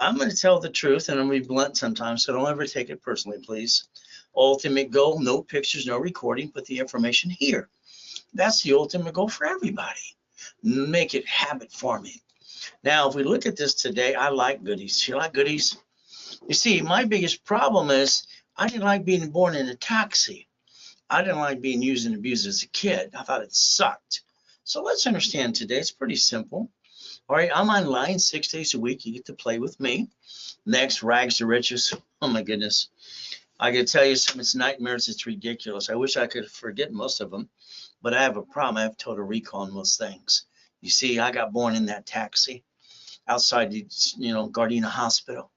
I'm going to tell the truth, and I'm going to be blunt sometimes, so don't ever take it personally, please. Ultimate goal, no pictures, no recording, put the information here. That's the ultimate goal for everybody. Make it habit forming. Now, if we look at this today, I like goodies. You like goodies? You see, my biggest problem is I didn't like being born in a taxi. I didn't like being used and abused as a kid. I thought it sucked. So let's understand today. It's pretty simple. All right, I'm online 6 days a week. You get to play with me. Next, rags to riches. Oh my goodness. I can tell you some of its nightmares. It's ridiculous. I wish I could forget most of them, but I have a problem. I have total recall on most things. You see, I got born in that taxi outside the, Gardena Hospital.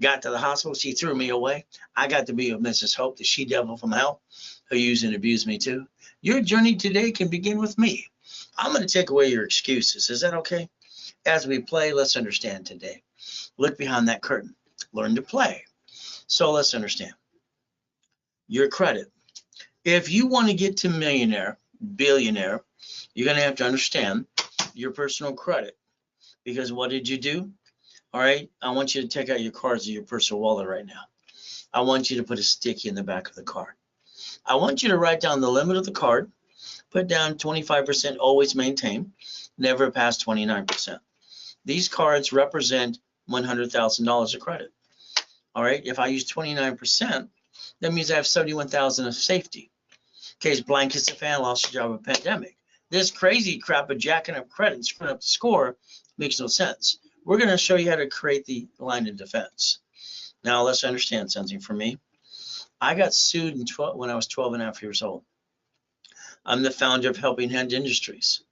Got to the hospital. She threw me away. I got to be with Mrs. Hope, the she-devil from hell, who used and abused me too. Your journey today can begin with me. I'm going to take away your excuses. Is that okay? As we play, let's understand today. Look behind that curtain. Learn to play. So let's understand. Your credit. If you want to get to millionaire, billionaire, you're going to have to understand your personal credit. Because what did you do? All right, I want you to take out your cards of your personal wallet right now. I want you to put a sticky in the back of the card. I want you to write down the limit of the card. Put down 25%, always maintain, never past 29%. These cards represent $100,000 of credit. All right, if I use 29%, that means I have 71,000 of safety. In case blank hits the fan, lost your job with a pandemic. This crazy crap of jacking up credit and screwing up the score makes no sense. We're going to show you how to create the line of defense. Now let's understand something for me. I got sued when I was 12 and a half years old. I'm the founder of Helping Hand Industries.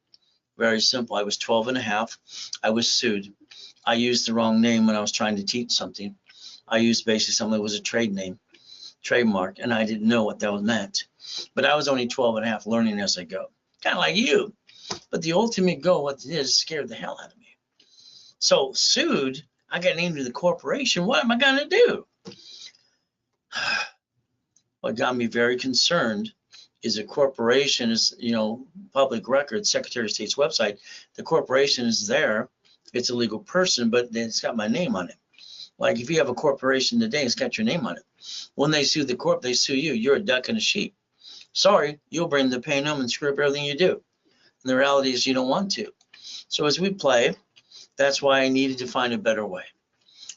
Very simple. I was 12 and a half. I was sued. I used the wrong name when I was trying to teach something. I used basically something that was a trade name, trademark, and I didn't know what that meant. But I was only 12 and a half, learning as I go. Kind of like you. But the ultimate goal, what it is, scared the hell out of me. So sued, I got named to the corporation. What am I going to do? What got me very concerned is a corporation is, public record, Secretary of State's website. The corporation is there. It's a legal person, but it's got my name on it. Like if you have a corporation today, it's got your name on it. When they sue the corp, they sue you. You're a duck and a sheep. Sorry, you'll bring the pain home and screw up everything you do. And the reality is you don't want to. So as we play, that's why I needed to find a better way.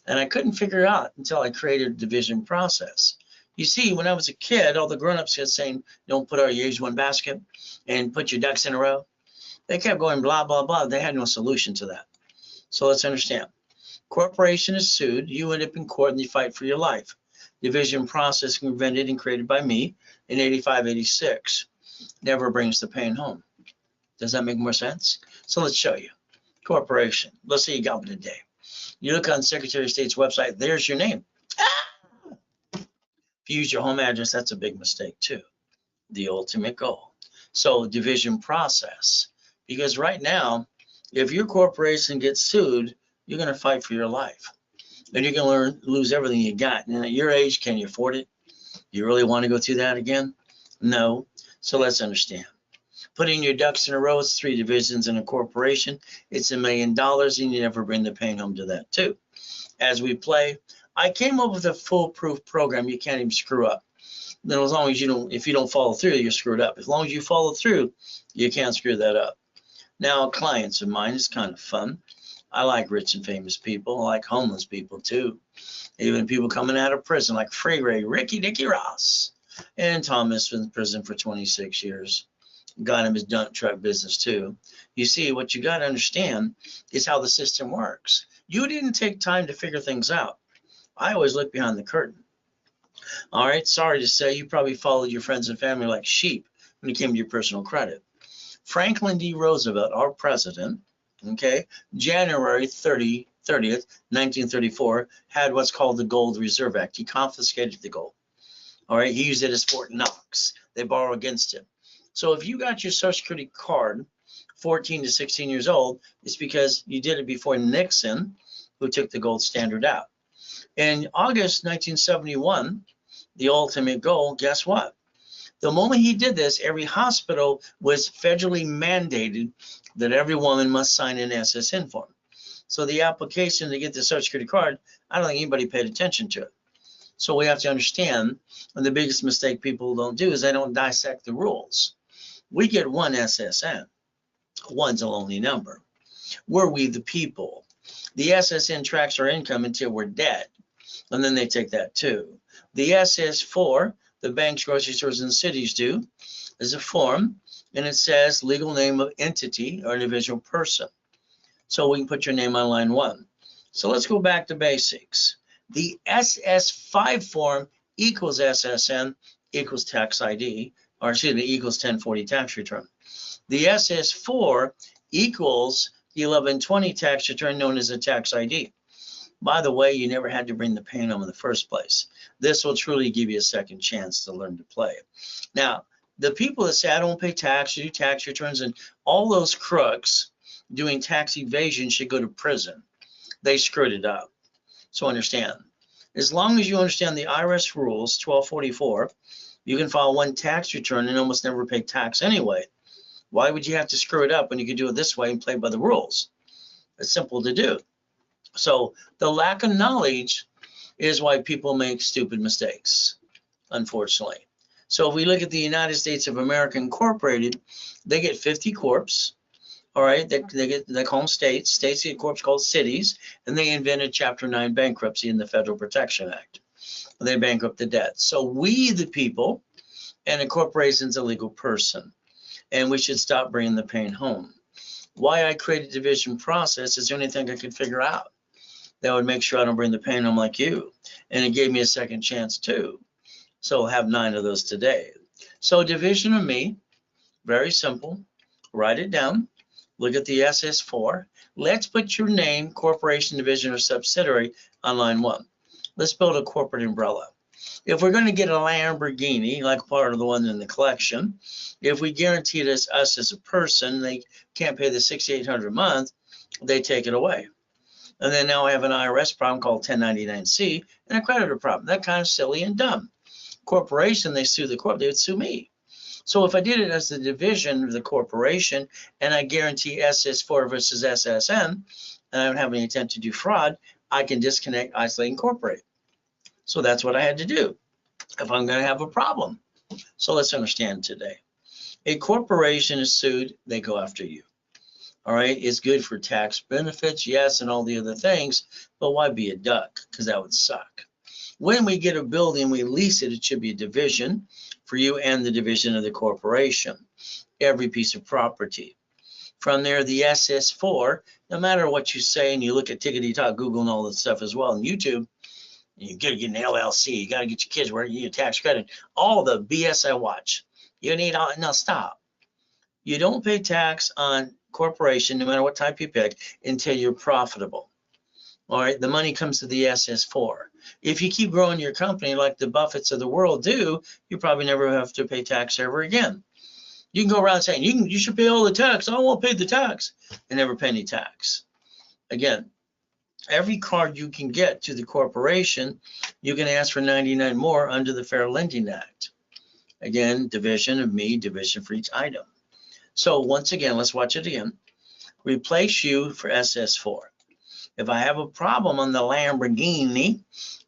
And I couldn't figure it out until I created a division process. You see, when I was a kid, all the grown-ups kept saying, don't put all your eggs in one basket and put your ducks in a row. They kept going blah, blah, blah. They had no solution to that. So let's understand. Corporation is sued. You end up in court and you fight for your life. Division process invented and created by me in 85, 86. Never brings the pain home. Does that make more sense? So let's show you. Corporation. Let's say you got one today. You look on Secretary of State's website, there's your name. If you use your home address, that's a big mistake too. The ultimate goal. So division process. Because right now, if your corporation gets sued, you're going to fight for your life. And you're going to lose everything you got. And at your age, can you afford it? You really want to go through that again? No. So let's understand. Putting your ducks in a row, it's 3 divisions in a corporation. It's $1 million, and you never bring the pain home to that too. As we play, I came up with a foolproof program you can't even screw up. Then as long as you don't, if you don't follow through, you're screwed up. As long as you follow through, you can't screw that up. Now, clients of mine, it's kind of fun. I like rich and famous people. I like homeless people too. Even people coming out of prison like Free Ray, Ricky Dicky Ross, and Thomas was in prison for 26 years. Got him his dump truck business too. You see, what you got to understand is how the system works. You didn't take time to figure things out. I always look behind the curtain. All right, sorry to say, you probably followed your friends and family like sheep when it came to your personal credit. Franklin D. Roosevelt, our president, okay, January 30th, 1934, had what's called the Gold Reserve Act. He confiscated the gold. All right, he used it as Fort Knox. They borrow against him. So if you got your Social Security card 14 to 16 years old, it's because you did it before Nixon, who took the gold standard out. In August 1971, the ultimate goal, guess what? The moment he did this, every hospital was federally mandated that every woman must sign an SSN form. So the application to get the Social Security card, I don't think anybody paid attention to it. So we have to understand, and the biggest mistake people don't do is they don't dissect the rules. We get one SSN. One's a lonely number. We're we the people. The SSN tracks our income until we're dead, and then they take that too. The SS4, the banks, grocery stores, and cities do, is a form, and it says legal name of entity or individual person. So we can put your name on line 1. So let's go back to basics. The SS5 form equals SSN equals tax ID, or excuse me, equals 1040 tax return. The SS4 equals the 1120 tax return known as a tax ID. By the way, you never had to bring the pain home in the first place. This will truly give you a second chance to learn to play. Now, the people that say I don't pay tax, do tax returns, and all those crooks doing tax evasion should go to prison. They screwed it up. So understand, as long as you understand the IRS rules, 1244, you can file one tax return and almost never pay tax anyway. Why would you have to screw it up when you could do it this way and play by the rules? It's simple to do. So the lack of knowledge is why people make stupid mistakes, unfortunately. So if we look at the United States of America Incorporated, they get 50 corps. All right, they call them states. States get corps called cities, and they invented Chapter 9 bankruptcy in the Federal Protection Act. They bankrupt the debt. So we, the people, and a corporation's a legal person, and we should stop bringing the pain home. Why I created division process is the only thing I could figure out that would make sure I don't bring the pain home like you. And it gave me a second chance too. So I'll have 9 of those today. So division of me, very simple. Write it down. Look at the SS4. Let's put your name, corporation, division, or subsidiary on line 1. Let's build a corporate umbrella. If we're going to get a Lamborghini, like part of the one in the collection, if we guarantee it as us as a person, they can't pay the $6,800 a month, they take it away. And then now I have an IRS problem called 1099-C and a creditor problem. That's kind of silly and dumb. Corporation, they sue the corp, they would sue me. So if I did it as the division of the corporation and I guarantee SS4 versus SSN, and I don't have any intent to do fraud, I can disconnect, isolate, incorporate. So that's what I had to do if I'm going to have a problem. So let's understand today. A corporation is sued, they go after you. All right, it's good for tax benefits, yes, and all the other things, but why be a duck? Because that would suck. When we get a building, we lease it, it should be a division for you and the division of the corporation, every piece of property. From there, the SS4, no matter what you say, and you look at Tickety-Talk, Google, and all that stuff as well, and YouTube, you got to get an LLC, you got to get your kids where you need a tax credit, all the BS I watch. You need all, no, stop. You don't pay tax on corporation, no matter what type you pick, until you're profitable. All right, the money comes to the SS4. If you keep growing your company like the Buffetts of the world do, you probably never have to pay tax ever again. You can go around saying, you should pay all the tax. I won't pay the tax, and never pay any tax. Again, every card you can get to the corporation, you can ask for 99 more under the Fair Lending Act. Again, division of me, division for each item. So once again, let's watch it again. Replace you for SS4. If I have a problem on the Lamborghini,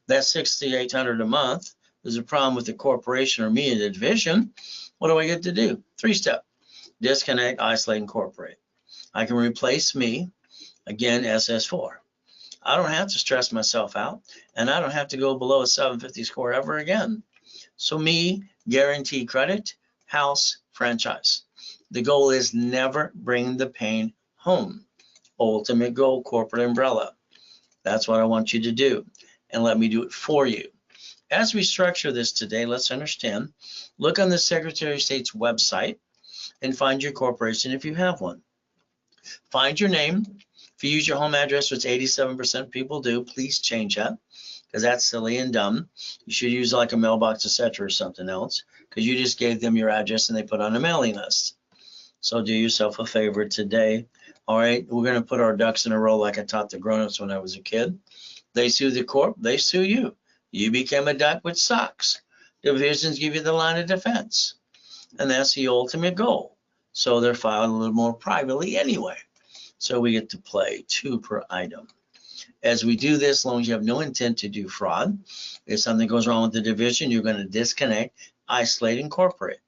that's $6,800 a month. There's a problem with the corporation or me in the division. What do I get to do? 3-step. Disconnect, isolate, incorporate. I can replace me, again, SS4. I don't have to stress myself out, and I don't have to go below a 750 score ever again. So me, guarantee credit, house, franchise. The goal is never bring the pain home. Ultimate goal, corporate umbrella. That's what I want you to do, and let me do it for you. As we structure this today, let's understand. Look on the Secretary of State's website and find your corporation if you have one. Find your name. If you use your home address, which 87% of people do, please change that, because that's silly and dumb. You should use like a mailbox, etc., or something else, because you just gave them your address and they put on a mailing list. So do yourself a favor today. All right, we're going to put our ducks in a row like I taught the grown-ups when I was a kid. They sue the corp, they sue you. You became a duck, which sucks. Divisions give you the line of defense, and that's the ultimate goal. So they're filed a little more privately anyway. So we get to play 2 per item. As we do this, as long as you have no intent to do fraud, if something goes wrong with the division, you're going to disconnect, isolate, incorporate.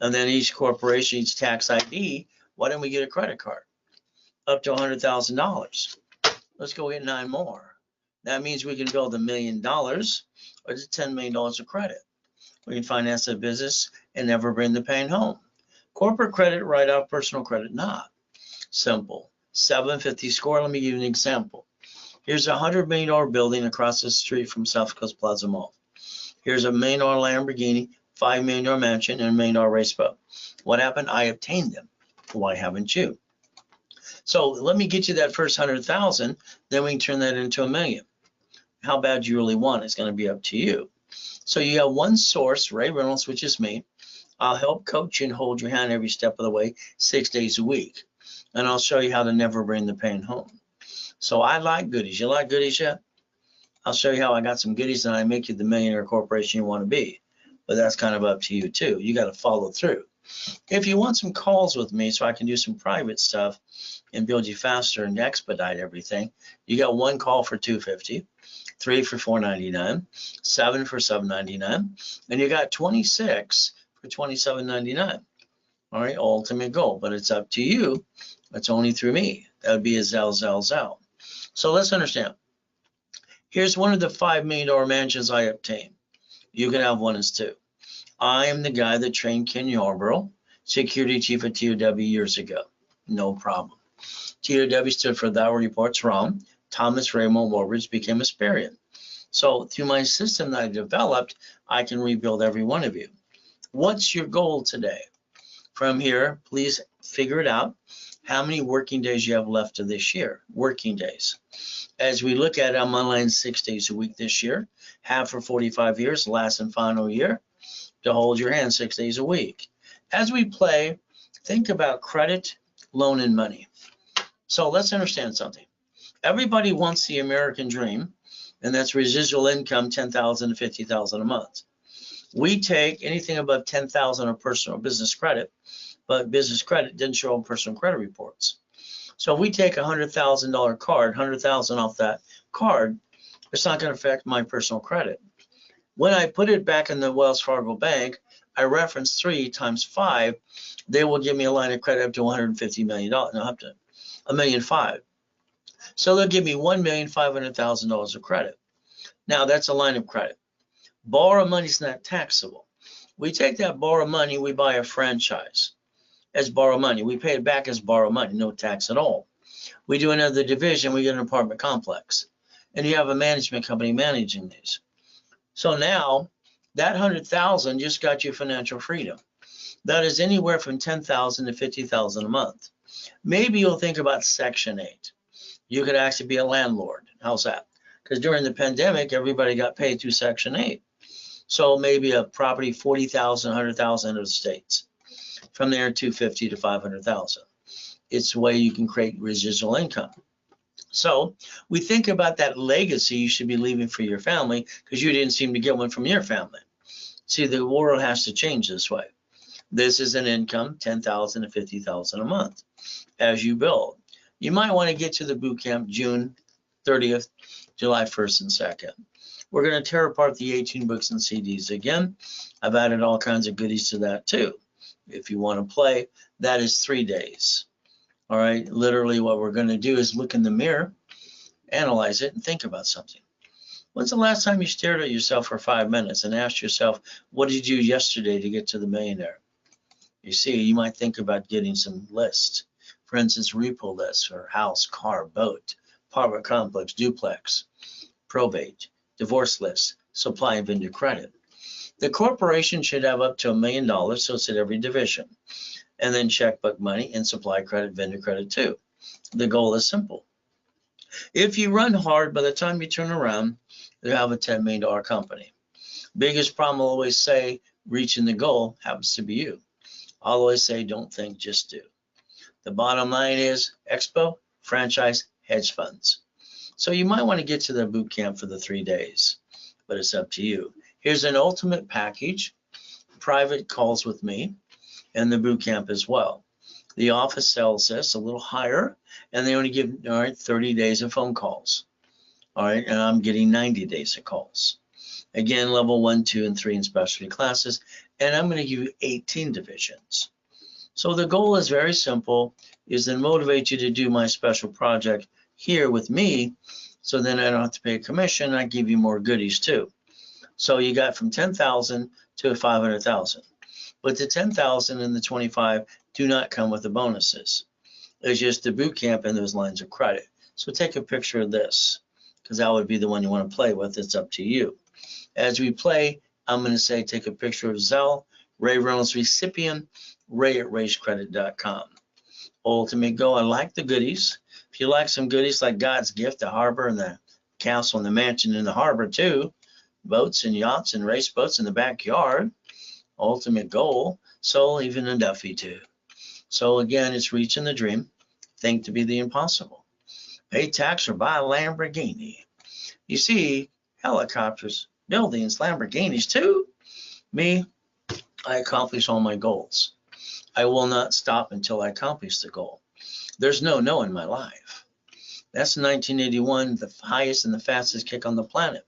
And then each corporation, each tax ID, why don't we get a credit card? Up to $100,000. Let's go get 9 more. That means we can build $1 million or $10 million of credit. We can finance a business and never bring the pain home. Corporate credit, write off, personal credit, not. Simple. 750 score. Let me give you an example. Here's a $100 million building across the street from South Coast Plaza Mall. Here's a $1 million Lamborghini, $5 million mansion, and $1 million race boat. What happened? I obtained them. Why haven't you? So let me get you that first 100,000, then we can turn that into $1 million. How bad you really want it's going to be up to you. So you have one source, Ray Reynolds, which is me. I'll help coach you and hold your hand every step of the way, 6 days a week. And I'll show you how to never bring the pain home. So I like goodies. You like goodies yet? I'll show you how I got some goodies and I make you the millionaire corporation you want to be. But that's kind of up to you too. You got to follow through. If you want some calls with me so I can do some private stuff and build you faster and expedite everything, you got 1 call for $250, 3 for $499, 7 for $799, and you got 26 for $27.99. All right, ultimate goal, but it's up to you. It's only through me. That would be a Zell. So let's understand. Here's one of the $5 million mansions I obtained. You can have one as 2. I am the guy that trained Ken Yarborough, security chief at TOW years ago. No problem. TOW stood for Thou Reports Wrong. Thomas Raymond Woolridge became a Sperrian. So through my system that I developed, I can rebuild every one of you. What's your goal today? From here, please figure it out. How many working days you have left of this year? Working days. As we look at it, I'm online 6 days a week this year. Have for 45 years, last and final year, to hold your hand 6 days a week. As we play, think about credit, loan, and money. So let's understand something. Everybody wants the American dream, and that's residual income, $10,000 to $50,000 a month. We take anything above $10,000 of personal business credit, but business credit didn't show on personal credit reports. So if we take a $100,000 card, $100,000 off that card, it's not going to affect my personal credit. When I put it back in the Wells Fargo bank, I reference 3 times 5, they will give me a line of credit up to $150 million, no, up to $1.5 million. So they'll give me $1,500,000 of credit. Now that's a line of credit. Borrow money is not taxable. We take that borrow money, we buy a franchise as borrow money. We pay it back as borrow money, no tax at all. We do another division, we get an apartment complex. And you have a management company managing these. So now that 100,000 just got you financial freedom. That is anywhere from 10,000 to 50,000 a month. Maybe you'll think about Section 8. You could actually be a landlord. How's that? Because during the pandemic, everybody got paid through Section 8. So maybe a property 40,000, 100,000 of the states. From there, 250 to 500,000. It's a way you can create residual income. So we think about that legacy you should be leaving for your family because you didn't seem to get one from your family. See, the world has to change this way. This is an income, 10,000 to 50,000 a month as you build. You might want to get to the boot camp June 30th, July 1st and 2nd. We're going to tear apart the 18 books and CDs again. I've added all kinds of goodies to that too. If you want to play, that is 3 days. All right, literally what we're going to do is look in the mirror, analyze it, and think about something. When's the last time you stared at yourself for 5 minutes and asked yourself, what did you do yesterday to get to the millionaire? You see, you might think about getting some lists. For instance, repo lists for house, car, boat, apartment complex, duplex, probate, divorce lists, supply and vendor credit. The corporation should have up to $1 million, so it's at every division. And then checkbook money and supply credit, vendor credit too. The goal is simple. If you run hard, by the time you turn around, you have a $10 million company. Biggest problem I'll always say, reaching the goal happens to be you. I'll always say, don't think, just do. The bottom line is expo, franchise, hedge funds. So you might want to get to the boot camp for the 3 days, but it's up to you. Here's an ultimate package, private calls with me, and the boot camp as well. The office sells this a little higher and they only give, all right, 30 days of phone calls. All right, and I'm getting 90 days of calls. Again, level 1, 2, and 3 in specialty classes, and I'm going to give you 18 divisions. So the goal is very simple, is to motivate you to do my special project here with me, so then I don't have to pay a commission, I give you more goodies too. So you got from 10,000 to 500,000. But the 10,000 and the 25 do not come with the bonuses. It's just the boot camp and those lines of credit. So take a picture of this, because that would be the one you want to play with. It's up to you. As we play, I'm going to say take a picture of Zelle, Ray Reynolds recipient, ray@raisecredit.com. Ultimate Go, I like the goodies. If you like some goodies like God's gift, the harbor and the castle and the mansion in the harbor too, boats and yachts and race boats in the backyard, ultimate goal, so even a Duffy too. So again, it's reaching the dream, think to be the impossible. Pay tax or buy a Lamborghini. You see, helicopters, buildings, Lamborghinis too. Me, I accomplish all my goals. I will not stop until I accomplish the goal. There's no no in my life. That's 1981, the highest and the fastest kick on the planet.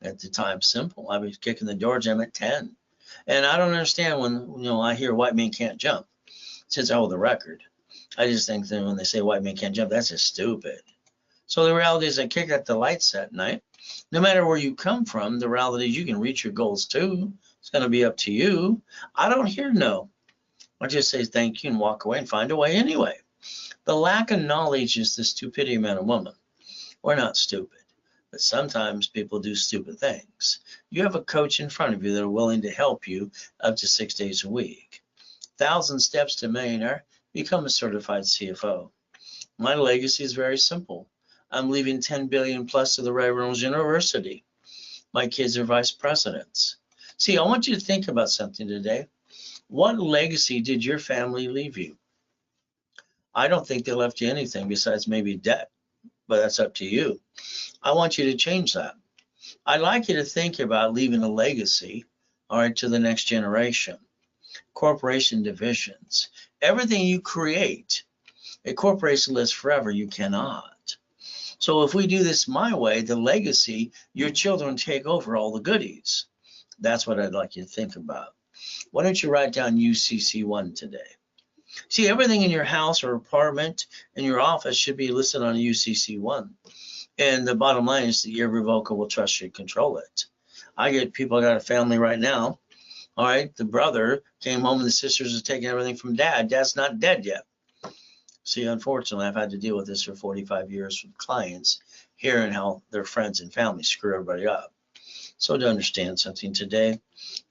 At the time, simple. I was kicking the door jam at 10. And I don't understand when, I hear white men can't jump. Since I hold the record, I just think that when they say white men can't jump, that's just stupid. So the reality is I kick at the lights at night. No matter where you come from, the reality is you can reach your goals too. It's going to be up to you. I don't hear no. I just say thank you and walk away and find a way anyway. The lack of knowledge is the stupidity of man and woman. We're not stupid, but sometimes people do stupid things. You have a coach in front of you that are willing to help you up to 6 days a week. 1,000 steps to millionaire, become a certified CFO. My legacy is very simple. I'm leaving 10 billion plus to the Ray Reynolds University. My kids are vice presidents. See, I want you to think about something today. What legacy did your family leave you? I don't think they left you anything besides maybe debt, but that's up to you. I want you to change that. I'd like you to think about leaving a legacy, all right, to the next generation. Corporation divisions. Everything you create, a corporation lives forever. You cannot. So if we do this my way, the legacy, your children take over all the goodies. That's what I'd like you to think about. Why don't you write down UCC1 today? See, everything in your house or apartment and your office should be listed on UCC1. And the bottom line is the irrevocable trust should control it. I get people, I got a family right now. All right, the brother came home and the sisters are taking everything from dad. Dad's not dead yet. See, unfortunately, I've had to deal with this for 45 years with clients, hearing how their friends and family screw everybody up. So to understand something today,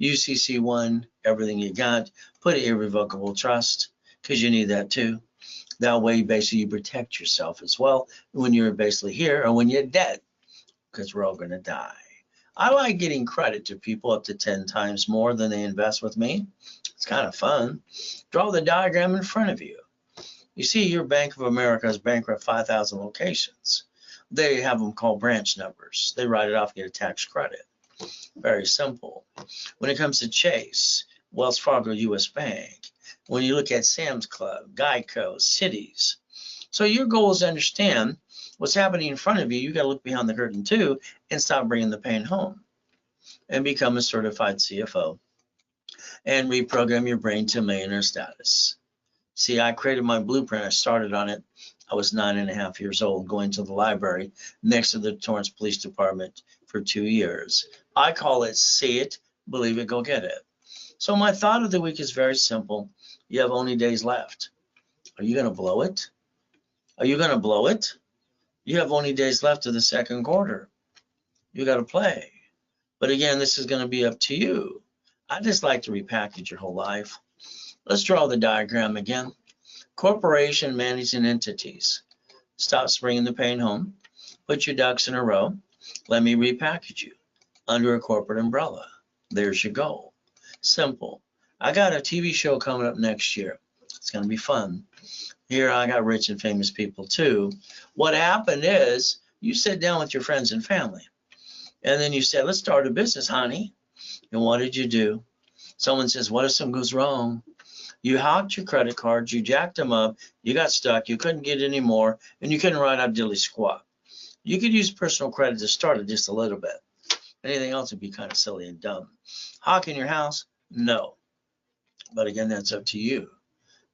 UCC1, everything you got, put an irrevocable trust, because you need that too. That way, basically, you protect yourself as well when you're basically here or when you're dead, because we're all going to die. I like getting credit to people up to 10 times more than they invest with me. It's kind of fun. Draw the diagram in front of you. You see, your Bank of America is bankrupt 5,000 locations. They have them called branch numbers. They write it off, get a tax credit. Very simple. When it comes to Chase, Wells Fargo, US Bank, when you look at Sam's Club, Geico, Cities. So your goal is to understand what's happening in front of you. You got to look behind the curtain too and stop bringing the pain home and become a certified CFO and reprogram your brain to millionaire status. See, I created my blueprint. I started on it. I was 9.5 years old, going to the library next to the Torrance Police Department for 2 years. I call it see it, believe it, go get it. So my thought of the week is very simple. You have only days left. Are you going to blow it? Are you going to blow it? You have only days left of the second quarter. You got to play. But again, this is going to be up to you. I just like to repackage your whole life. Let's draw the diagram again. Corporation managing entities. Stop bringing the pain home. Put your ducks in a row. Let me repackage you under a corporate umbrella. There's your goal. Simple. I got a TV show coming up next year. It's going to be fun. Here I got rich and famous people too. What happened is you sit down with your friends and family. And then you said, let's start a business, honey. And what did you do? Someone says, what if something goes wrong? You hocked your credit cards, you jacked them up, you got stuck, you couldn't get any more, and you couldn't write out diddly squat. You could use personal credit to start it just a little bit. Anything else would be kind of silly and dumb. Hawking your house? No. But again, that's up to you.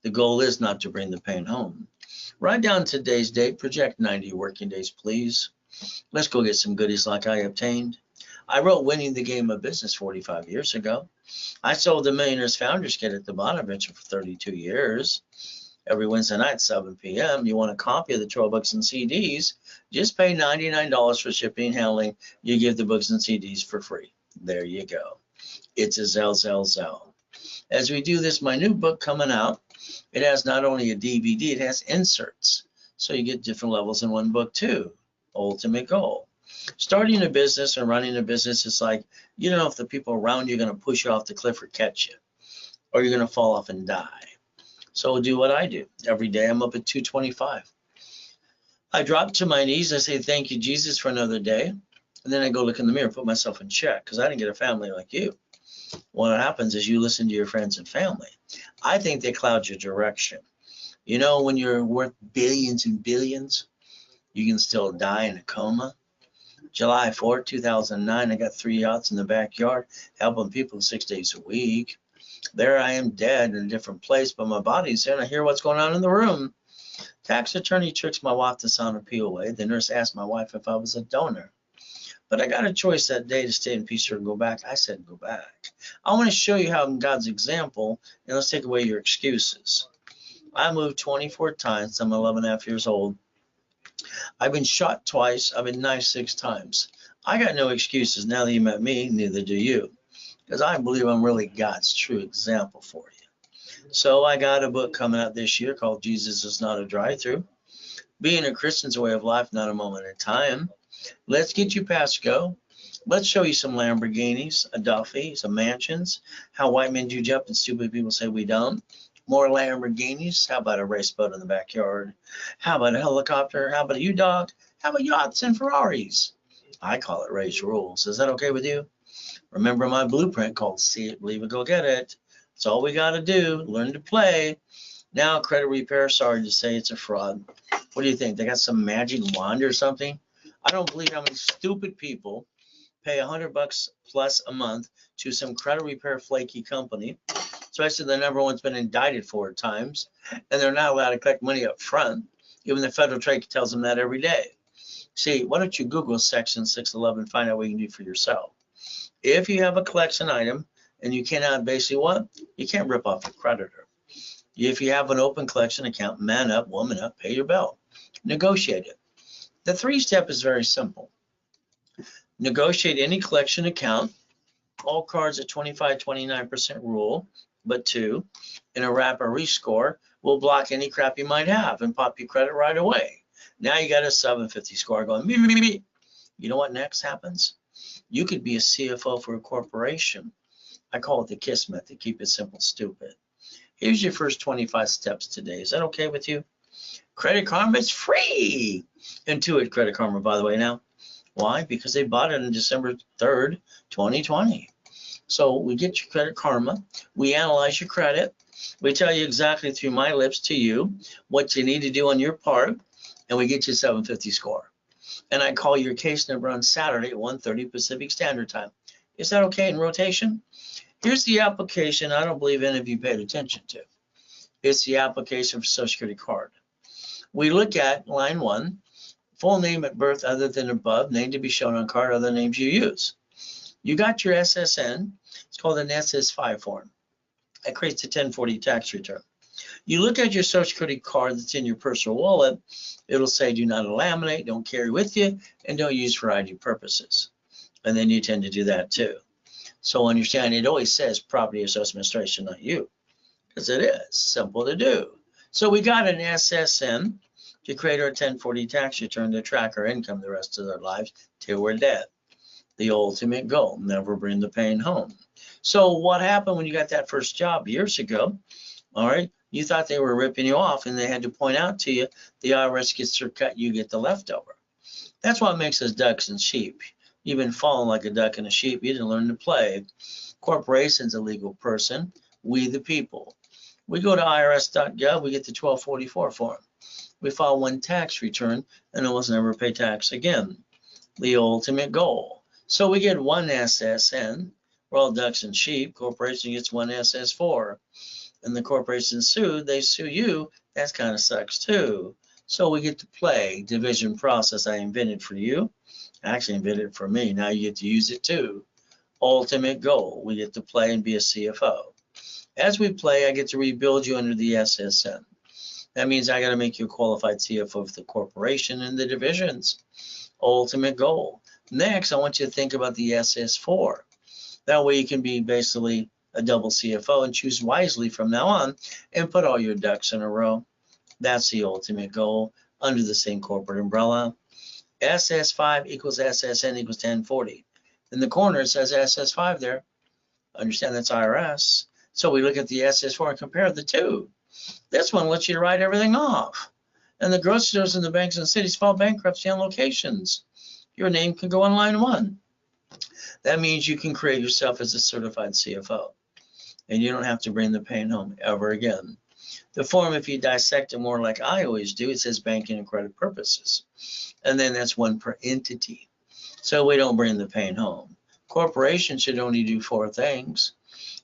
The goal is not to bring the pain home. Write down today's date, project 90 working days, please. Let's go get some goodies like I obtained. I wrote Winning the Game of Business 45 years ago. I sold the Millionaire's Founders Kit at the Bonaventure for 32 years. Every Wednesday night, 7 p.m. You want a copy of the 12 books and CDs, just pay $99 for shipping and handling. You give the books and CDs for free. There you go. It's a Zell. As we do this, my new book coming out, it has not only a DVD, it has inserts. So you get different levels in one book too. Ultimate Goal. Starting a business and running a business is like, you don't know if the people around you are going to push you off the cliff or catch you, or you're going to fall off and die. So do what I do. Every day I'm up at 2:25. I drop to my knees. I say, thank you, Jesus, for another day. And then I go look in the mirror, put myself in check, because I didn't get a family like you. What happens is you listen to your friends and family. I think they cloud your direction. You know, when you're worth billions and billions, you can still die in a coma. July 4th, 2009, I got 3 yachts in the backyard, helping people 6 days a week. There I am dead in a different place, but my body's there and I hear what's going on in the room. Tax attorney tricks my wife to sign a POA. The nurse asked my wife if I was a donor. But I got a choice that day to stay in peace or go back. I said go back. I want to show you how in God's example, and let's take away your excuses. I moved 24 times. I'm 11.5 years old. I've been shot twice. I've been knifed 6 times. I got no excuses. Now that you met me, neither do you. Because I believe I'm really God's true example for you. So I got a book coming out this year called Jesus is Not a Drive-Thru. Being a Christian's a way of life, not a moment in time. Let's get you past go. Let's show you some Lamborghinis, a Duffy, some mansions, how white men do jump and stupid people say we don't. More Lamborghinis. How about a race boat in the backyard? How about a helicopter? How about a U-Dog? How about yachts and Ferraris? I call it Ray's Rules. Is that okay with you? Remember my blueprint called See It, Believe It, Go Get It. That's all we got to do. Learn to play. Now, credit repair, sorry to say it's a fraud. What do you think? They got some magic wand or something? I don't believe how many stupid people pay $100 plus a month to some credit repair flaky company, especially the number one's been indicted 4 times, and they're not allowed to collect money up front. Even the federal trade tells them that every day. See, why don't you Google Section 611 and find out what you can do for yourself? If you have a collection item and you cannot basically what? You can't rip off a creditor. If you have an open collection account, man up, woman up, pay your bill. Negotiate it. The 3-step is very simple. Negotiate any collection account, all cards at 25-29% rule, but 2, in a wrap or rescore, will block any crap you might have and pop your credit right away. Now you got a 750 score going, me, me, me. You know what next happens? You could be a CFO for a corporation. I call it the KISS method. Keep it simple, stupid. Here's your first 25 steps today. Is that okay with you? Credit Karma is free. Intuit Credit Karma, by the way, now. Why? Because they bought it on December 3rd, 2020. So we get your Credit Karma. We analyze your credit. We tell you exactly through my lips to you what you need to do on your part, and we get you a 750 score. And I call your case number on Saturday at 1:30 Pacific Standard Time. Is that okay in rotation? Here's the application I don't believe any of you paid attention to. It's the application for Social Security card. We look at line 1, full name at birth other than above, name to be shown on card, other names you use. You got your SSN. It's called an SS5 form. That creates a 1040 tax return. You look at your Social Security card that's in your personal wallet, it'll say do not laminate, don't carry with you, and don't use for ID purposes. And then you tend to do that too. So understand, it always says Property Assessment Administration, not you, because it is simple to do. So we got an SSN to create our 1040 tax return to track our income the rest of our lives till we're dead. The ultimate goal, never bring the pain home. So what happened when you got that first job years ago? All right, you thought they were ripping you off and they had to point out to you, the IRS gets their cut, you get the leftover. That's what makes us ducks and sheep. You've been falling like a duck and a sheep. You didn't learn to play. Corporation's a legal person. We the people. We go to irs.gov, we get the 1244 form. We file one tax return and almost never pay tax again. The ultimate goal. So we get one SSN. We're all ducks and sheep. Corporation gets one SS4. And the corporation sued, they sue you. That kind of sucks too. So we get to play division process I invented for you. I actually invented it for me. Now you get to use it too. Ultimate goal. We get to play and be a CFO. As we play, I get to rebuild you under the SSN. That means I got to make you a qualified CFO of the corporation and the divisions. Ultimate goal. Next, I want you to think about the SS4. That way you can be basically a double CFO and choose wisely from now on and put all your ducks in a row. That's the ultimate goal under the same corporate umbrella. SS5 equals SSN equals 1040. In the corner it says SS5 there. Understand that's IRS. So we look at the SS4 and compare the two. This one lets you write everything off. And the grocery stores and the banks and cities file bankruptcy on locations. Your name can go on line 1. That means you can create yourself as a certified CFO. And you don't have to bring the pain home ever again. The form, if you dissect it more like I always do, it says banking and credit purposes. And then that's one per entity. So we don't bring the pain home. Corporations should only do 4 things.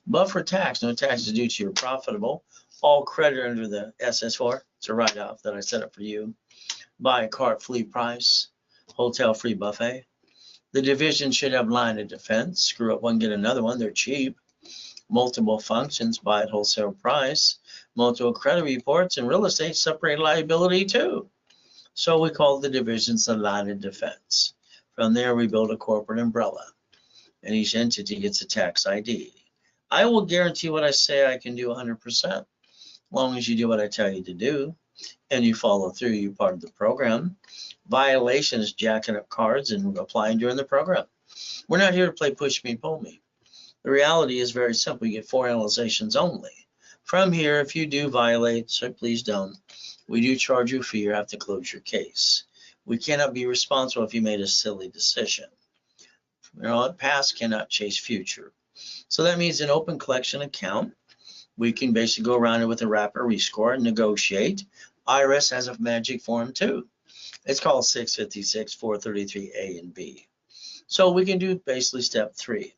Buffer tax, no taxes due to your profitable. All credit under the SS4, it's a write-off that I set up for you. Buy a car at flea price, hotel free buffet. The division should have line of defense. Screw up one, get another one, they're cheap. Multiple functions, buy at wholesale price. Multiple credit reports and real estate separate liability too. So we call the divisions the line of defense. From there we build a corporate umbrella and each entity gets a tax ID. I will guarantee what I say I can do 100%. As long as you do what I tell you to do and you follow through, you're part of the program. Violation is jacking up cards and applying during the program. We're not here to play push me, pull me. The reality is very simple. You get 4 analyzations only. From here, if you do violate, so please don't, we do charge you a fee. You have to close your case. We cannot be responsible if you made a silly decision. You know, past cannot chase future. So that means an open collection account. We can basically go around it with a wrapper rescore and negotiate. IRS has a magic form too. It's called 656 433 A and B. So we can do basically step 3.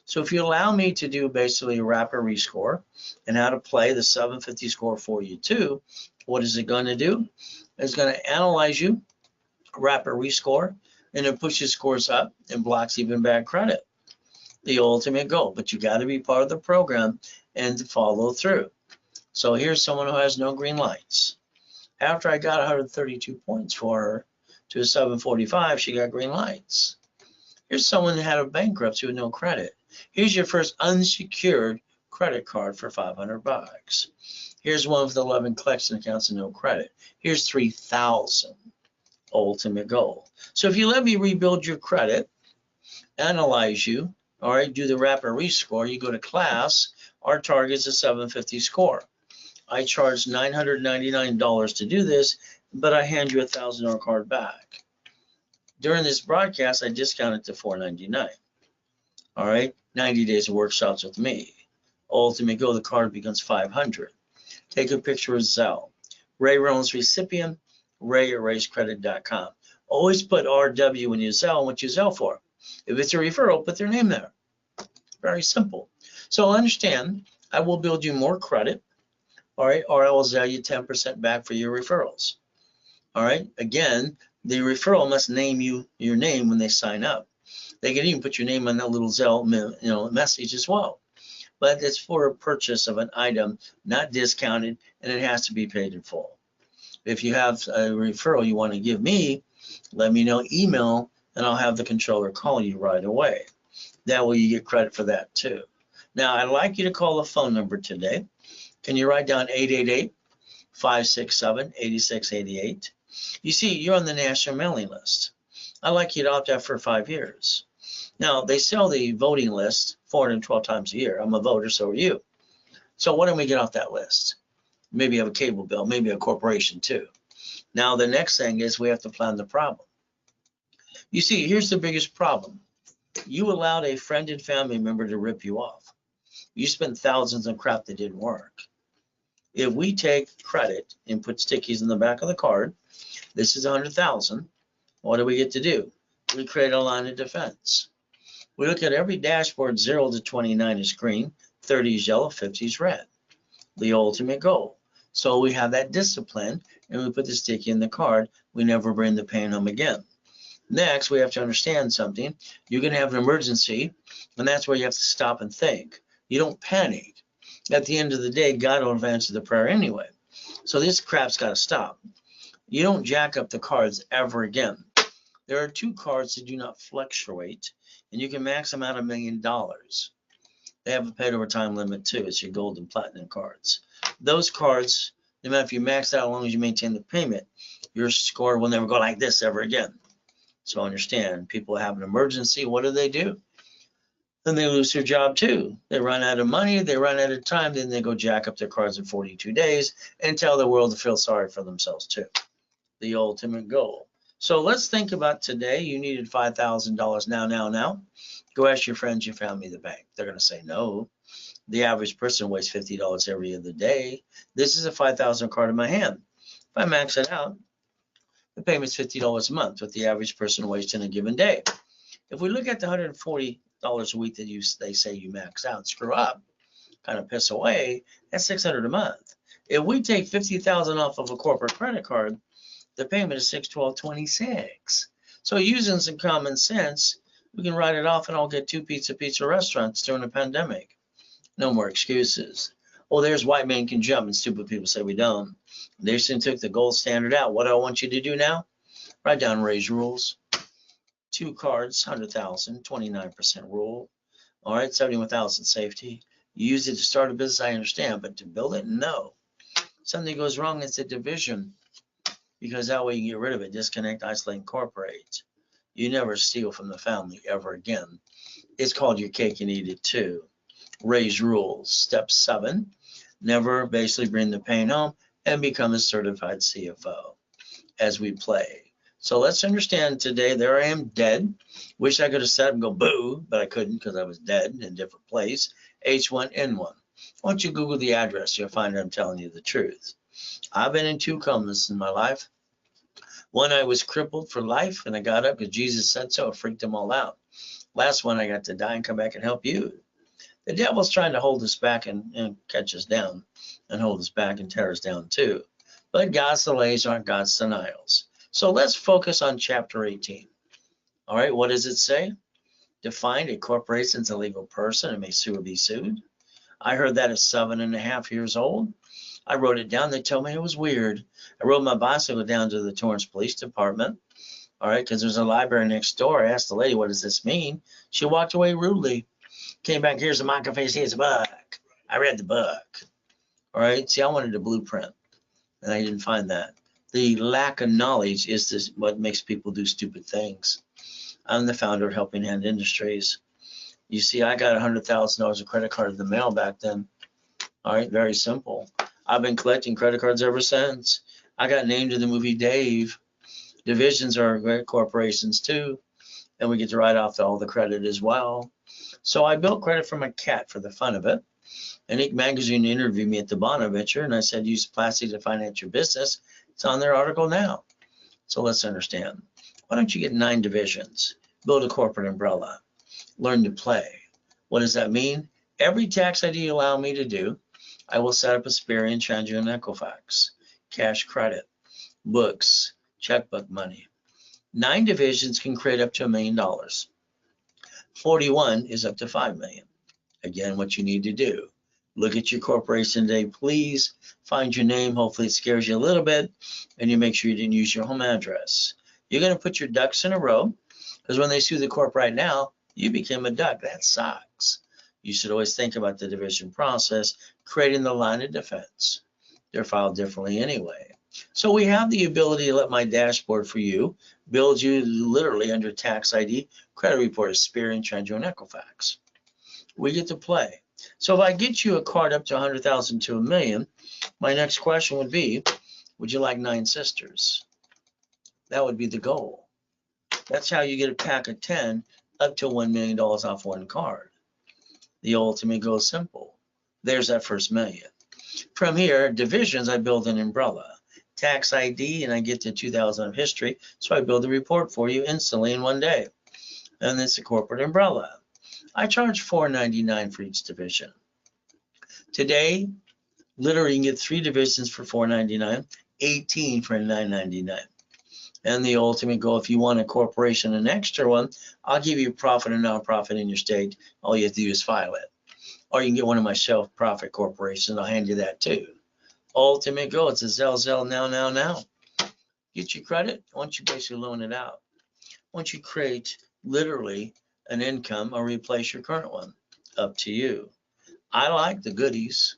So if you allow me to do basically a wrapper rescore and how to play the 750 score for you too, what is it going to do? It's going to analyze you, wrapper rescore, and it pushes scores up and blocks even bad credit. The ultimate goal, but you got to be part of the program and follow through. So here's someone who has no green lights. After I got 132 points for her to a 745, she got green lights. Here's someone who had a bankruptcy with no credit. Here's your first unsecured credit card for $500. Here's one with 11 collection accounts and no credit. Here's 3,000. Ultimate goal. So if you let me rebuild your credit, analyze you, all right, do the wrapper rescore, you go to class, our target is a 750 score. I charge $999 to do this, but I hand you a $1,000 card back. During this broadcast, I discount it to $499. All right, 90 days of workshops with me. Ultimate goal, the card becomes $500. Take a picture of Zelle. Ray Reynolds recipient, ray@raisecredit.com. Always put RW when you Zelle, what you Zelle for. If it's a referral, put their name there. Very simple. So understand, I will build you more credit, all right, or I will Zelle you 10% back for your referrals. All right, again, the referral must name you your name when they sign up. They can even put your name on that little Zelle message as well. But it's for a purchase of an item, not discounted, and it has to be paid in full. If you have a referral you want to give me, let me know, email, and I'll have the controller call you right away. That way you get credit for that too. Now, I'd like you to call the phone number today. Can you write down 888-567-8688? You see, you're on the national mailing list. I'd like you to opt out for 5 years. Now, they sell the voting list 412 times a year. I'm a voter, so are you. So why don't we get off that list? Maybe you have a cable bill, maybe a corporation too. Now, the next thing is we have to plan the problem. You see, here's the biggest problem. You allowed a friend and family member to rip you off. You spent thousands on crap that didn't work. If we take credit and put stickies in the back of the card, this is 100,000. What do we get to do? We create a line of defense. We look at every dashboard. 0 to 29 is green, 30 is yellow, 50 is red. The ultimate goal. So we have that discipline, and we put the sticky in the card. We never bring the pain home again. Next, we have to understand something. You can have an emergency, and that's where you have to stop and think. You don't panic. At the end of the day, God will answer the prayer anyway. So this crap's got to stop. You don't jack up the cards ever again. There are 2 cards that do not fluctuate, and you can max them out $1 million. They have a paid over time limit too. It's your gold and platinum cards. Those cards, no matter if you max out, as long as you maintain the payment, your score will never go like this ever again. So understand, people have an emergency. What do? Then they lose their job too. They run out of money, they run out of time, then they go jack up their cards in 42 days and tell the world to feel sorry for themselves too. The ultimate goal. So let's think about today. You needed $5,000 now. Go ask your friends, your family, the bank. They're going to say no. The average person wastes $50 every other day. This is a 5,000 card in my hand. If I max it out, the payment's $50 a month, what the average person wastes in a given day. If we look at the $140 a week that they say you max out, screw up, kind of piss away, that's $600 a month. If we take $50,000 off of a corporate credit card, the payment is $612.26. So using some common sense, we can write it off and I'll get 2 pizza restaurants during the pandemic. No more excuses. Oh, there's white men can jump and stupid people say we don't. They soon took the gold standard out. What do I want you to do now? Write down Ray's rules. 2 cards, 100,000, 29% rule. All right, 71,000 safety. You use it to start a business, I understand, but to build it, no. Something goes wrong, it's a division, because that way you can get rid of it. Disconnect, isolate, incorporate. You never steal from the family ever again. It's called your cake and eat it too. Ray's rules. Step 7, never basically bring the pain home and become a certified CFO as we play. So let's understand today, there I am dead. Wish I could have sat and go boo, but I couldn't because I was dead in a different place. H1N1. Why don't you Google the address? You'll find I'm telling you the truth. I've been in 2 comas in my life. One, I was crippled for life, and I got up because Jesus said so. It freaked them all out. Last one, I got to die and come back and help you. The devil's trying to hold us back and catch us down and hold us back and tear us down too. But God's delays aren't God's denials. So let's focus on chapter 18. All right, what does it say? Define a corporation as a legal person and may sue or be sued. I heard that at 7.5 years old. I wrote it down. They told me it was weird. I rode my bicycle down to the Torrance Police Department. All right, because there's a library next door. I asked the lady, what does this mean? She walked away rudely. Came back, here's the microphone, here's the book. I read the book. All right, see, I wanted a blueprint, and I didn't find that. The lack of knowledge is what makes people do stupid things. I'm the founder of Helping Hand Industries. You see, I got $100,000 of credit card in the mail back then. All right, very simple. I've been collecting credit cards ever since. I got named in the movie Dave. Divisions are great corporations too, and we get to write off all the credit as well. So I built credit for my cat for the fun of it. And Inc. Magazine interviewed me at the Bonaventure, and I said, use plastic to finance your business. It's on their article now. So let's understand. Why don't you get 9 divisions? Build a corporate umbrella. Learn to play. What does that mean? Every tax ID you allow me to do, I will set up Experian, TransUnion, and Equifax. Cash credit, books, checkbook money. 9 divisions can create up to $1 million. 41 is up to $5 million. Again, what you need to do. Look at your corporation today, please. Find your name. Hopefully it scares you a little bit, and you make sure you didn't use your home address. You're going to put your ducks in a row, because when they sue the corp right now, you became a duck. That sucks. You should always think about the division process, creating the line of defense. They're filed differently anyway. So we have the ability to let my dashboard for you build you literally under tax ID, credit report, Experian, TransUnion, Equifax. We get to play. So if I get you a card up to 100,000 to $1 million, my next question would be, would you like 9 sisters? That would be the goal. That's how you get a pack of 10 up to $1 million off one card. The ultimate goal is simple. There's that first million. From here, divisions, I build an umbrella. Tax ID, and I get to 2000 of history, so I build a report for you instantly in one day. And it's a corporate umbrella. I charge $4.99 for each division. Today, literally, you can get 3 divisions for $4.99, 18 for $9.99. And the ultimate goal, if you want a corporation, an extra one, I'll give you profit and nonprofit in your state. All you have to do is file it. Or you can get one of my self-profit corporations. I'll hand you that too. Ultimate goal, it's a Zell now. Get your credit, once you basically loan it out. Once you create literally an income or replace your current one, up to you. I like the goodies.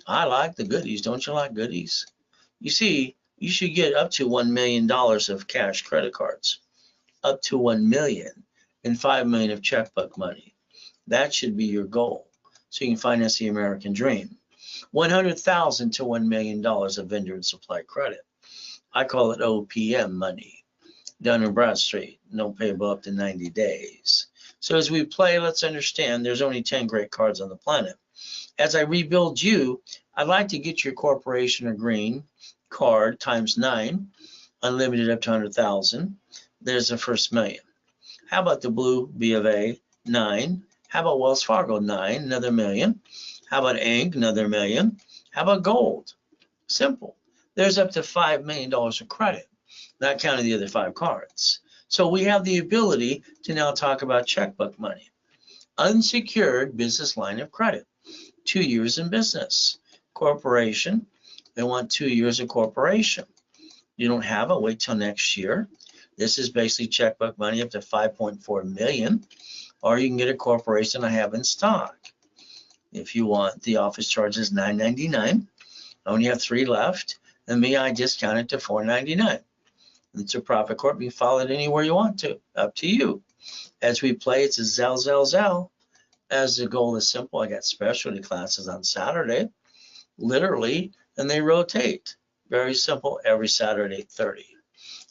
Don't you like goodies? You see, you should get up to $1 million of cash credit cards, up to $1 million, and $5 million of checkbook money. That should be your goal, so you can finance the American dream. $100,000 to $1 million of vendor and supply credit. I call it OPM money. Dun and Bradstreet, no payable up to 90 days. So as we play, let's understand there's only 10 great cards on the planet. As I rebuild you, I'd like to get your corporation or green card times 9, unlimited up to 100,000. There's the first million. How about the blue B of A, 9? How about Wells Fargo, 9, another million? How about Inc., another million? How about gold? Simple. There's up to $5 million of credit, not counting the other 5 cards. So we have the ability to now talk about checkbook money. Unsecured business line of credit, 2 years in business. Corporation, they want 2 years of corporation. You don't have it, wait till next year. This is basically checkbook money up to 5.4 million, or you can get a corporation I have in stock. If you want, the office charges $9.99. I only have 3 left, and me, I discount it to $4.99. It's a profit corp. You can follow it anywhere you want to, up to you. As we play, it's a Zell. As the goal is simple, I got specialty classes on Saturday, literally, and they rotate. Very simple, every Saturday, 8:30.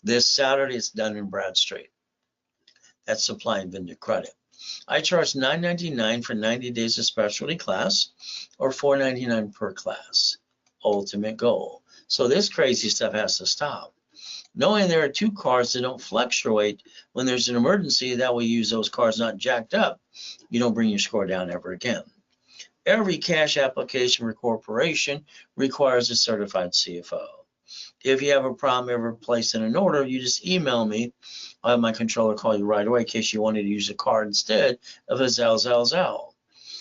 This Saturday, it's done in Bradstreet. That's supply and vendor credit. I charge $9.99 for 90 days of specialty class, or $4.99 per class. Ultimate goal. So this crazy stuff has to stop. Knowing there are 2 cards that don't fluctuate when there's an emergency, that way you use those cards not jacked up. You don't bring your score down ever again. Every cash application for corporation requires a certified CFO. If you have a problem ever placing an order, you just email me. I'll have my controller call you right away in case you wanted to use a card instead of a Zell.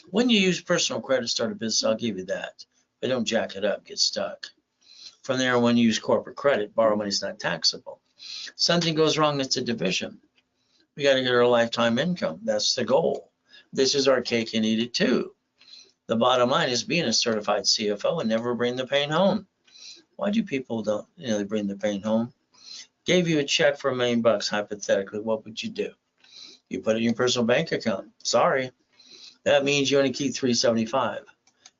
When you use personal credit to start a business, I'll give you that. But don't jack it up, get stuck. From there, when you use corporate credit, borrow money is not taxable. Something goes wrong, it's a division. We got to get our lifetime income. That's the goal. This is our cake and eat it too. The bottom line is being a certified CFO and never bring the pain home. Why do people don't, they bring the pain home? Gave you a check for $1 million hypothetically, what would you do? You put it in your personal bank account. Sorry. That means you only keep $375.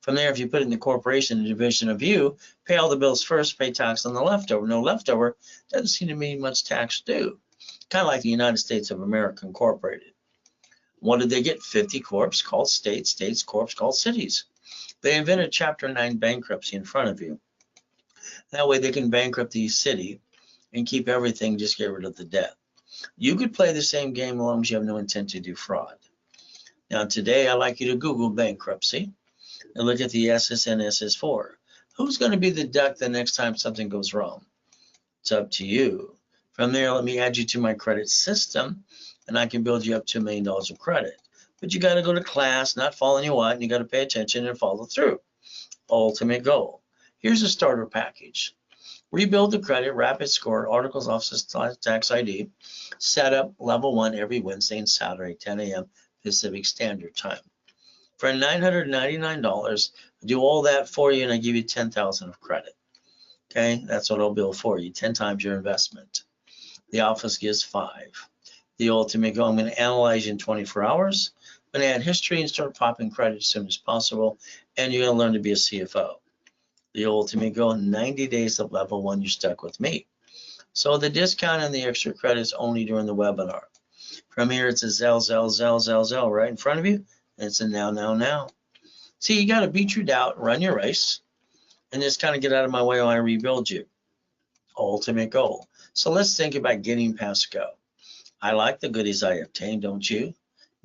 From there, if you put it in the corporation, the division of you, pay all the bills first, pay tax on the leftover. No leftover, doesn't seem to be much tax due. Kind of like the United States of America Incorporated. What did they get? 50 corps called states, states corps called cities. They invented Chapter 9 bankruptcy in front of you. That way they can bankrupt the city and keep everything, just get rid of the debt. You could play the same game as long as you have no intent to do fraud. Now today, I'd like you to Google bankruptcy and look at the SSN SS4. Who's going to be the duck the next time something goes wrong? It's up to you. From there, let me add you to my credit system, and I can build you up to $1 million of credit. But you got to go to class, not following you what, and you got to pay attention and follow through. Ultimate goal. Here's a starter package. Rebuild the credit, rapid score, articles, office, tax ID, set up level 1 every Wednesday and Saturday, 10 a.m. Pacific Standard Time. For $999, I do all that for you, and I give you $10,000 of credit. Okay, that's what I'll build for you, 10 times your investment. The office gives 5. The ultimate goal, I'm going to analyze you in 24 hours. I'm going to add history and start popping credit as soon as possible, and you're going to learn to be a CFO. The ultimate goal, 90 days of level 1, you're stuck with me. So the discount and the extra credit is only during the webinar. From here, it's a Zell right in front of you. And it's a now. See, you got to beat your doubt, run your race. and just kind of get out of my way while I rebuild you. Ultimate goal. So let's think about getting past go. I like the goodies I obtained, don't you?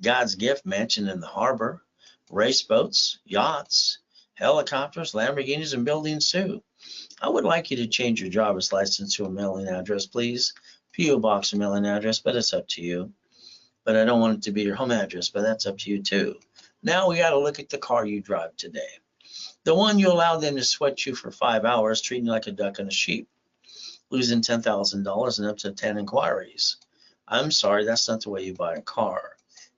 God's gift mansion in the harbor, race boats, yachts, helicopters, Lamborghinis, and buildings too. I would like you to change your driver's license to a mailing address, please. P.O. Box or mailing address, but it's up to you. But I don't want it to be your home address, but that's up to you too. Now we got to look at the car you drive today. The one you allow them to sweat you for 5 hours, treating you like a duck and a sheep, losing $10,000 and up to 10 inquiries. I'm sorry, that's not the way you buy a car.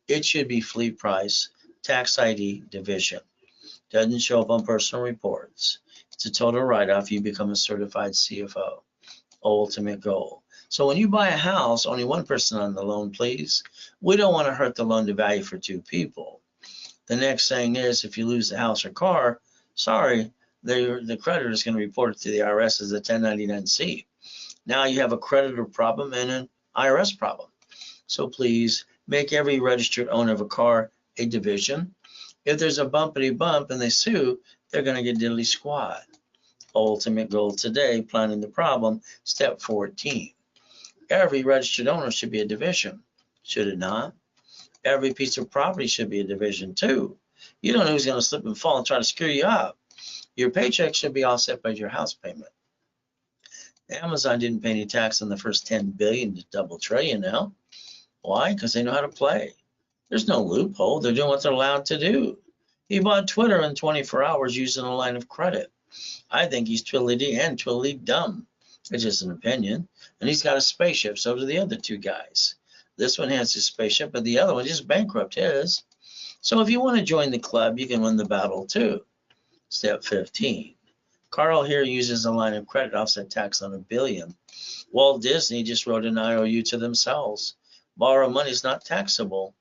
It should be fleet price, tax ID, division. Doesn't show up on personal reports. It's a total write-off. You become a certified CFO. Ultimate goal. So when you buy a house, only one person on the loan, please. We don't want to hurt the loan to value for 2 people. The next thing is, if you lose the house or car, sorry, the creditor is going to report it to the IRS as a 1099-C. Now you have a creditor problem and an IRS problem. So please make every registered owner of a car a division. If there's a bumpity bump and they sue, they're going to get diddly squat. Ultimate goal today, planning the problem, step 14. Every registered owner should be a division, should it not? Every piece of property should be a division too. You don't know who's going to slip and fall and try to screw you up. Your paycheck should be offset by your house payment. Amazon didn't pay any tax on the first 10 billion to double trillion now. Why? Because they know how to play. There's no loophole. They're doing what they're allowed to do. He bought Twitter in 24 hours using a line of credit. I think he's twiddly and twiddly dumb. It's just an opinion. And he's got a spaceship, so do the other 2 guys. This one has his spaceship, but the other one just bankrupt his. So if you want to join the club, you can win the battle too. Step 15. Carl here uses a line of credit offset tax on $1 billion. Walt Disney just wrote an IOU to themselves. Borrow money is not taxable.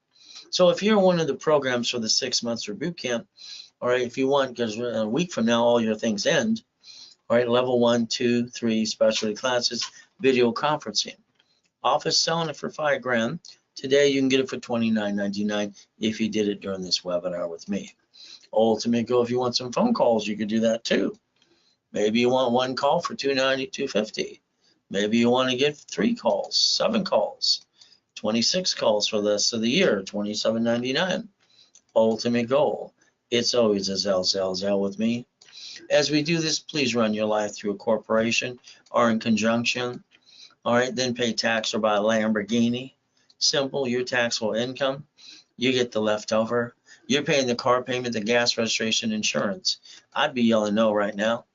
So if you're one of the programs for the 6 months or boot camp, all right, if you want, because a week from now all your things end, all right, level 1, 2, 3 specialty classes, video conferencing. Office selling it for $5 grand. Today you can get it for $29.99 if you did it during this webinar with me. Ultimate goal, if you want some phone calls, you could do that too. Maybe you want 1 call for $290, $250. Maybe you want to get 3 calls, 7 calls, 26 calls for the rest of the year, $27.99. Ultimate goal. It's always a Zell with me. As we do this, please run your life through a corporation or in conjunction. All right, then pay tax or buy a Lamborghini. Simple, your taxable income. You get the leftover. You're paying the car payment, the gas, registration, insurance. I'd be yelling no right now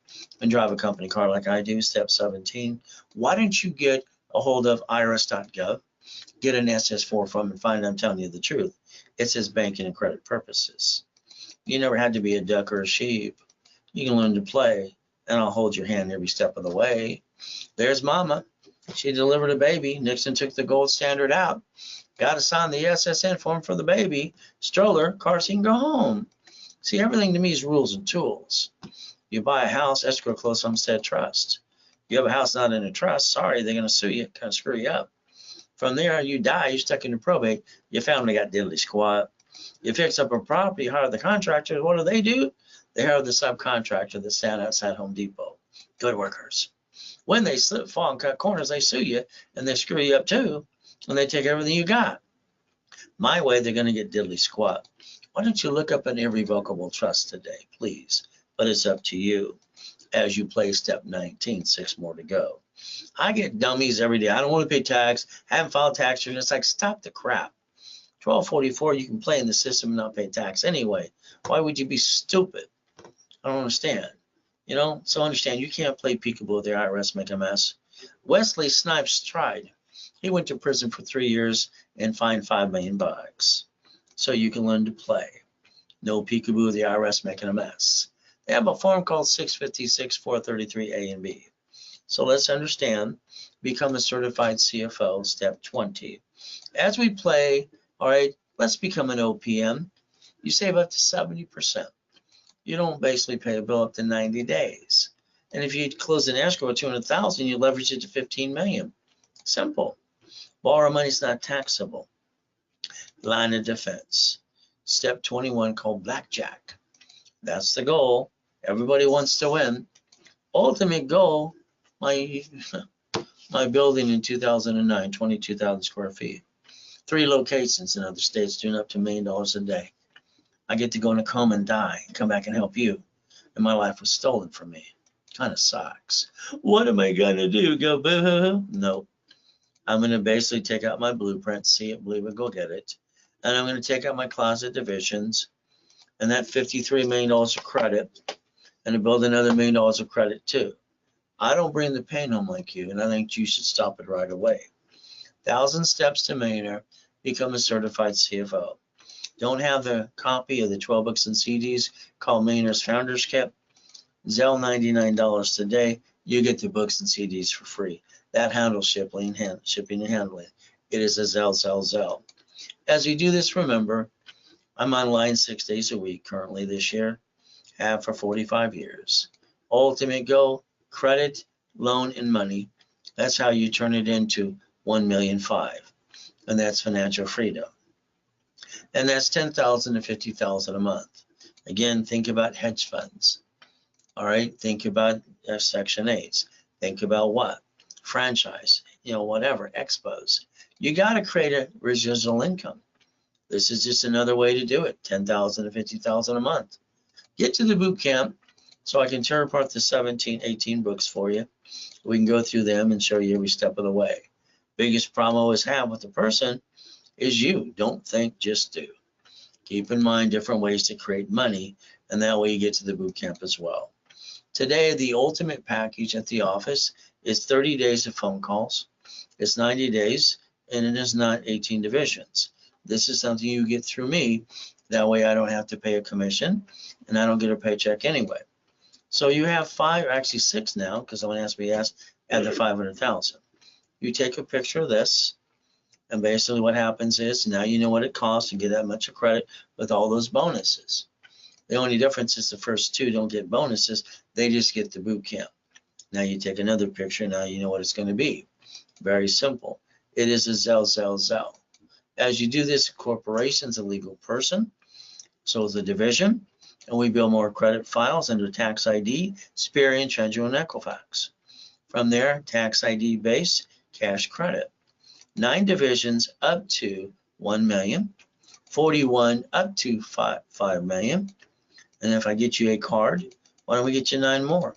and drive a company car like I do. Step 17. Why don't you get a hold of irs.gov, get an SS4 from and find I'm telling you the truth. It says banking and credit purposes. You never had to be a duck or a sheep. You can learn to play, and I'll hold your hand every step of the way. There's Mama. She delivered a baby. Nixon took the gold standard out. Got to sign the SSN form for the baby. Stroller, car seat, and go home. See, everything to me is rules and tools. You buy a house, escrow, close, homestead, trust. You have a house not in a trust, sorry, they're going to sue you, kind of screw you up. From there, you die, you're stuck in probate. Your family got diddly squat. You fix up a property, hire the contractor. What do? They hire the subcontractor that stand outside Home Depot. Good workers. When they slip, fall, and cut corners, they sue you, and they screw you up too, and they take everything you got. My way, they're going to get diddly squat. Why don't you look up an irrevocable trust today, please? But it's up to you as you play step 19, 6 more to go. I get dummies every day. I don't want to pay tax. Haven't filed tax return. It's like, stop the crap. 1244, you can play in the system and not pay tax anyway. Why would you be stupid? I don't understand. You know, so understand, you can't play peekaboo with the IRS, make a mess. Wesley Snipes tried. He went to prison for 3 years and fined $5 million. So you can learn to play. No peekaboo with the IRS making a mess. They have a form called 656 433 A and B. So let's understand, become a certified CFO, step 20. As we play, all right, let's become an OPM. You save up to 70%. You don't basically pay a bill up to 90 days. And if you close an escrow at $200,000, you leverage it to $15 million. Simple. Borrow money is not taxable. Line of defense. Step 21 called blackjack. That's the goal. Everybody wants to win. Ultimate goal, my building in 2009, 22,000 square feet. 3 locations in other states doing up to $1 million a day. I get to go in a coma and die and come back and help you. And my life was stolen from me. Kind of sucks. What am I going to do? Go boo-hoo-hoo? No. I'm going to basically take out my blueprint, see it, believe it, go get it. And I'm going to take out my closet divisions and that $53 million of credit and to build another $1 million of credit too. I don't bring the pain home like you, and I think you should stop it right away. 1,000 steps to millionaire, become a certified CFO. Don't have the copy of the 12 books and CDs called Millionaires Founders Kit? Zelle $99 today. You get the books and CDs for free. That handles shipping and handling. It is a Zelle. As we do this, remember, I'm online 6 days a week currently this year, have for 45 years. Ultimate goal, credit, loan, and money. That's how you turn it into 1,000,005, and that's financial freedom. And that's 10,000 to 50,000 a month. Again, think about hedge funds. All right, think about Section 8s. Think about what? Franchise, whatever, expos. You got to create a residual income. This is just another way to do it, 10,000 to 50,000 a month. Get to the boot camp so I can tear apart the 17, 18 books for you. We can go through them and show you every step of the way. Biggest problem I always have with the person is you. Don't think, just do. Keep in mind different ways to create money, and that way you get to the boot camp as well. Today, the ultimate package at the office is 30 days of phone calls. It's 90 days, and it is not 18 divisions. This is something you get through me. That way I don't have to pay a commission, and I don't get a paycheck anyway. So you have 5, actually 6 now, because someone asked me, add the 500,000. You take a picture of this, and basically what happens is now you know what it costs to get that much of credit with all those bonuses. The only difference is the first 2 don't get bonuses, they just get the boot camp. Now you take another picture, now you know what it's going to be. Very simple. It is a Zelle. As you do this, corporation's a legal person, so is a division, and we build more credit files under tax ID, Experian, Trendure, and Equifax. From there, tax ID base, cash credit. 9 divisions up to 1 million, 41 up to 5 million. And if I get you a card, why don't we get you 9 more?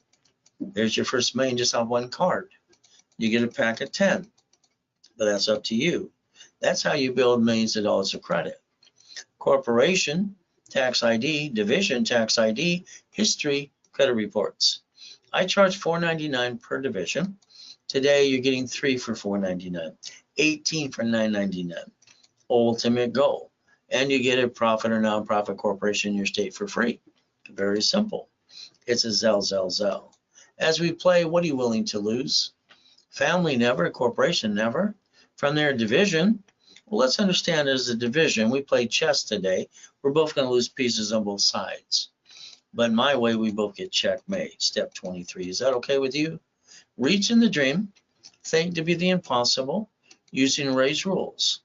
There's your first million just on 1 card. You get a pack of 10, but that's up to you. That's how you build millions of dollars of credit. Corporation, tax ID, division, tax ID, history, credit reports. I charge $4.99 per division. Today you're getting 3 for $4.99, 18 for $9.99. Ultimate goal. And you get a profit or nonprofit corporation in your state for free. Very simple. It's a Zelle. As we play, what are you willing to lose? Family never, corporation never. From their division, well, let's understand as a division, we play chess today. We're both going to lose pieces on both sides. But my way, we both get checkmate. Step 23. Is that okay with you? Reaching the dream, think to be the impossible, using Ray's rules,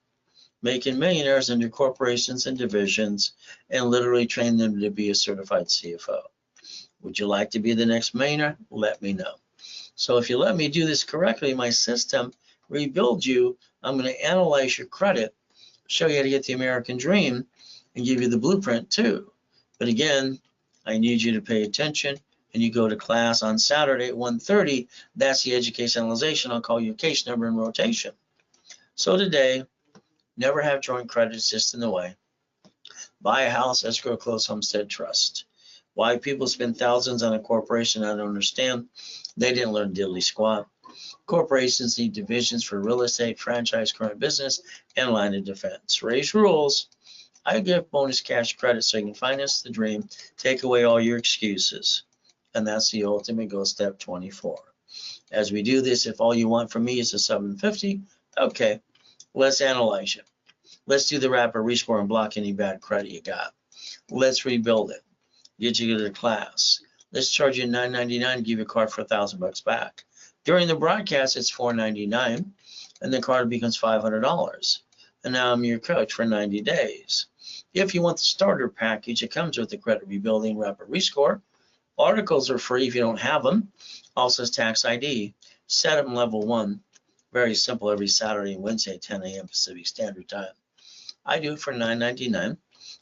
making millionaires into corporations and divisions, and literally train them to be a certified CFO. Would you like to be the next millionaire? Let me know. So if you let me do this correctly, my system, rebuild you, I'm going to analyze your credit, show you how to get the American dream, and give you the blueprint too. But again, I need you to pay attention, and you go to class on Saturday at 1:30. That's the educationalization. I'll call you case number in rotation. So today, never have joint credit, it's just in the way. Buy a house, escrow, close, homestead, trust. Why people spend thousands on a corporation, I don't understand. They didn't learn diddly squat. Corporations need divisions for real estate, franchise, current business, and line of defense. Ray's rules. I give bonus cash credit so you can finance the dream, take away all your excuses. And that's the ultimate goal, step 24. As we do this, if all you want from me is a 750, okay, let's analyze it. Let's do the rapid rescore and block any bad credit you got. Let's rebuild it. Get you to the class. Let's charge you $9.99, give you a card for $1,000 back. During the broadcast, it's $4.99, and the card becomes $500. And now I'm your coach for 90 days. If you want the starter package, it comes with the credit rebuilding rapid rescore, Articles are free if you don't have them. Also says tax ID. Set them level 1. Very simple, every Saturday and Wednesday, 10 a.m. Pacific Standard Time. I do it for $9.99,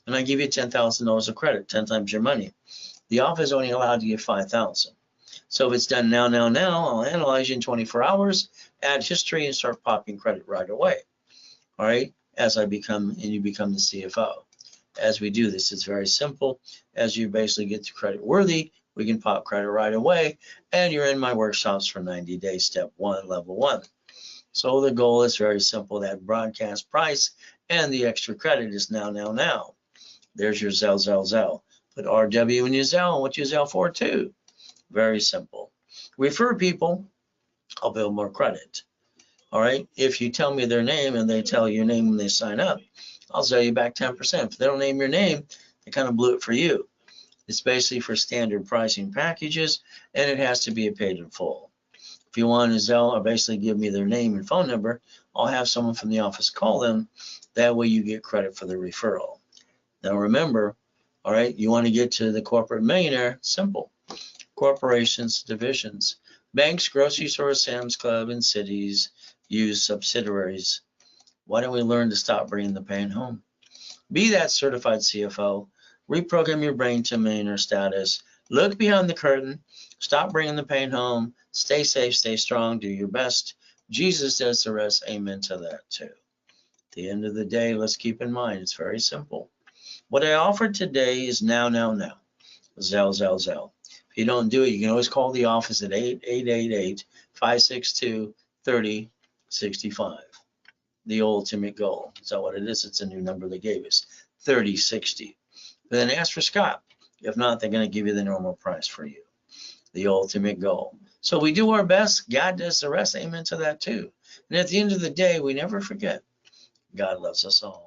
and I give you $10,000 of credit, 10 times your money. The office is only allowed to give $5,000. So if it's done now, I'll analyze you in 24 hours, add history, and start popping credit right away. All right, as you become the CFO. As we do this, it's very simple. As you basically get to credit worthy, we can pop credit right away, and you're in my workshops for 90 days, step 1, level 1. So the goal is very simple. That broadcast price and the extra credit is now. There's your Zelle. Put RW in your Zelle, and what you Zelle for too. Very simple. Refer people, I'll build more credit. All right, if you tell me their name and they tell your name when they sign up, I'll Zelle you back 10%. If they don't name your name, they kind of blew it for you. It's basically for standard pricing packages, and it has to be a paid in full. If you want to Zelle or basically give me their name and phone number, I'll have someone from the office call them. That way you get credit for the referral. Now remember, all right, you want to get to the corporate millionaire, simple. Corporations, divisions, banks, grocery stores, Sam's Club, and cities use subsidiaries. Why don't we learn to stop bringing the pain home? Be that certified CFO. Reprogram your brain to millionaire status. Look beyond the curtain. Stop bringing the pain home. Stay safe, stay strong, do your best. Jesus does the rest. Amen to that too. At the end of the day, let's keep in mind, it's very simple. What I offered today is now. Zelle. If you don't do it, you can always call the office at 888-562-3065. The ultimate goal. Is that what it is? It's a new number they gave us, 3060. But then ask for Scott. If not, they're going to give you the normal price for you. The ultimate goal. So we do our best. God does the rest. Amen to that too. And at the end of the day, we never forget, God loves us all.